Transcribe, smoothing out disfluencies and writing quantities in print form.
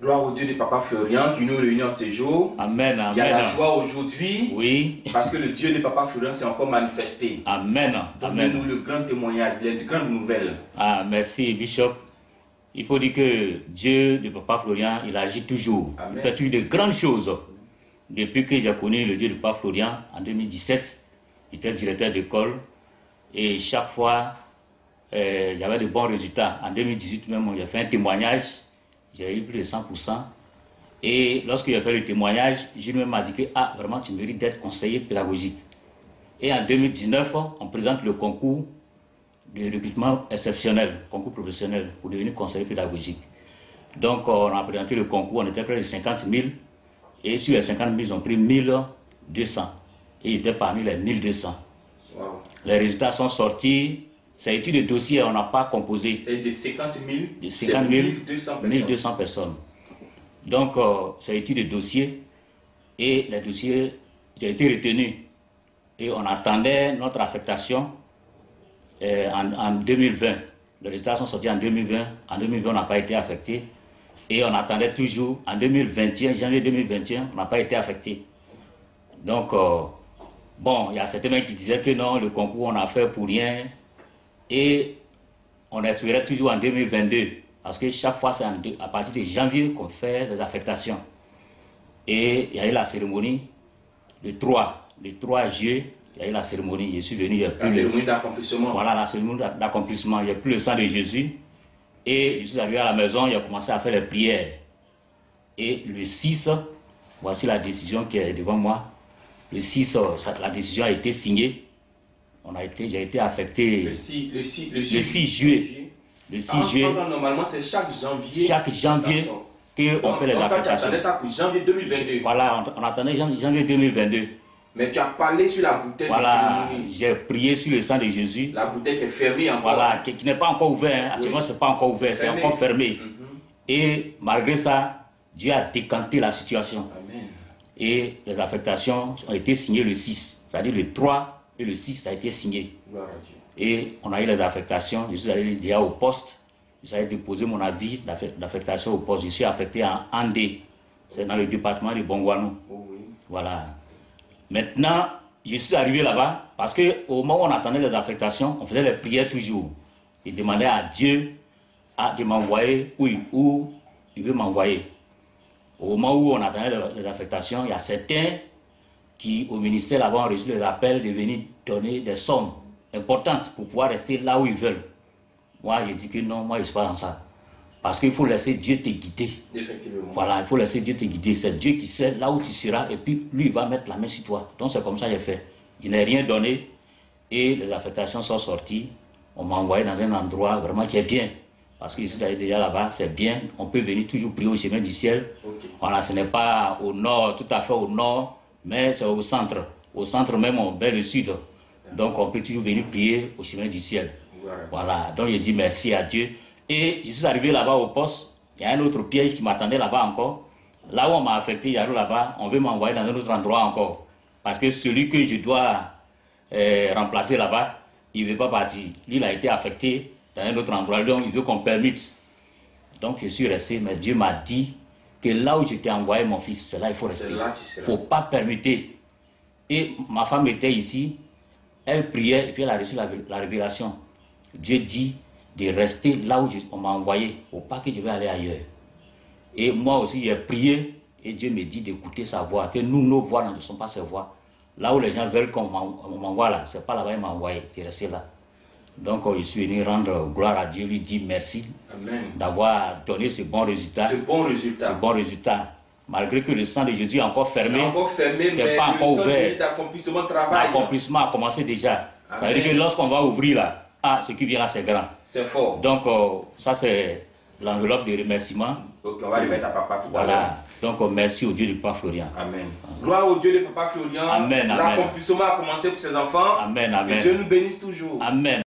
Gloire au Dieu de Papa Florian qui nous réunit en ce jour. Amen, amen. Il y a la joie aujourd'hui. Oui. Parce que le Dieu de Papa Florian s'est encore manifesté. Amen. Donnez-nous le grand témoignage, les grandes nouvelles. Ah, merci, Bishop. Il faut dire que Dieu de Papa Florian, il agit toujours. Amen. Il fait toujours de grandes choses. Depuis que j'ai connu le Dieu de Papa Florian, en 2017, j'étais directeur d'école. Et chaque fois, j'avais de bons résultats. En 2018 même, j'ai fait un témoignage. J'ai eu plus de 100%. Et lorsque j'ai fait le témoignage, Jules m'a dit que vraiment, tu mérites d'être conseiller pédagogique. Et en 2019, on présente le concours de recrutement exceptionnel, concours professionnel, pour devenir conseiller pédagogique. Donc, on a présenté le concours, on était près de 50 000. Et sur les 50 000, ils ont pris 1200. Et il était parmi les 1200. Wow. Les résultats sont sortis. Ça a été des dossiers, on n'a pas composé. C'est de 50 000, de 50 000, 1200 personnes. Donc, ça a été des dossiers. Et les dossiers ont été retenus. Et on attendait notre affectation en 2020. Les résultats sont sortis en 2020. En 2020, on n'a pas été affecté. Et on attendait toujours en 2021, janvier 2021, on n'a pas été affecté. Donc, bon, il y a certains mecs qui disaient que non, le concours, on a fait pour rien. Et on espérait toujours en 2022, parce que chaque fois, c'est à partir de janvier qu'on fait les affectations. Et il y a eu la cérémonie le 3 juillet, il y a eu la cérémonie, je suis venu, il y a plus la cérémonie d'accomplissement. Voilà, la cérémonie d'accomplissement, il n'y a plus le sang de Jésus. Et je suis arrivé à la maison, il a commencé à faire les prières. Et le 6, voici la décision qui est devant moi. Le 6, la décision a été signée. J'ai été affecté le 6 juillet. Le 6 juillet. Normalement, c'est chaque janvier. Chaque janvier qu'on fait les affectations. Tu attendais ça pour janvier 2022. Voilà, on attendait janvier 2022. Mais tu as parlé sur la bouteille de cérémonie. J'ai prié sur le sang de Jésus. La bouteille qui est fermée encore. Voilà, qui n'est pas encore ouverte. Hein. Actuellement, ce n'est pas encore ouvert, c'est encore fermé. Et malgré ça, Dieu a décanté la situation. Amen. Et les affectations ont été signées le 6. C'est-à-dire le 3 et le 6, ça a été signé. Gloire à Dieu. Et on a eu les affectations. Je suis allé déjà au poste. J'ai déposé mon avis d'affectation au poste. Je suis affecté en Andé. C'est dans le département de Bongouanou. Oh oui. Voilà. Maintenant, je suis arrivé là-bas parce qu'au moment où on attendait les affectations, on faisait les prières toujours. Il demandait à Dieu de m'envoyer où il veut m'envoyer. Au moment où on attendait les affectations, il y a certains qui, au ministère là-bas, ont reçu les appels de venir donner des sommes importantes pour pouvoir rester là où ils veulent. Moi, je dis que non, moi, je ne suis pas dans ça. Parce qu'il faut laisser Dieu te guider. Effectivement. Voilà, il faut laisser Dieu te guider. C'est Dieu qui sait là où tu seras et puis lui, il va mettre la main sur toi. Donc c'est comme ça que j'ai fait. Il n'a rien donné et les affectations sont sorties. On m'a envoyé dans un endroit vraiment qui est bien. Parce que je suis allé déjà là-bas, c'est bien. On peut venir toujours prier au chemin du ciel. Okay. Voilà, ce n'est pas au nord, tout à fait au nord, mais c'est au centre. Au centre même, vers le sud. Donc on peut toujours venir prier au chemin du ciel. Voilà, donc je dis merci à Dieu. Et je suis arrivé là-bas au poste. Il y a un autre piège qui m'attendait là-bas encore. Là où on m'a affecté, j'arrive là-bas, on veut m'envoyer dans un autre endroit encore. Parce que celui que je dois remplacer là-bas, il ne veut pas partir. Lui, il a été affecté dans un autre endroit, donc il veut qu'on permette. Donc je suis resté, mais Dieu m'a dit que là où je t'ai envoyé mon fils, c'est là il faut rester. Il ne faut pas permettre. Et ma femme était ici, elle priait et puis elle a reçu la révélation. Dieu dit de rester là où on m'a envoyé, il ne faut pas que je vais aller ailleurs. Et moi aussi, j'ai prié et Dieu me dit d'écouter sa voix, que nous, nos voix ne sont pas ses voix. Là où les gens veulent qu'on m'envoie là, ce n'est pas là-bas qu'il m'a envoyé, de rester là. Donc, je suis venu rendre gloire à Dieu, lui dire merci d'avoir donné ce bon résultat. Ce bon résultat. Ce bon résultat. Malgré que le sang de Jésus est encore fermé, c'est pas encore ouvert. L'accomplissement a commencé déjà. Ça veut dire que lorsqu'on va ouvrir là, ce qui vient là, c'est grand. C'est fort. Donc, ça, c'est l'enveloppe de remerciements. Ok, on va les mettre à Papa tout à l'heure. Voilà. Donc, merci au Dieu de Papa Florian. Amen. Gloire au Dieu de Papa Florian. Amen. L'accomplissement a commencé pour ses enfants. Amen. Amen. Que Dieu nous bénisse toujours. Amen.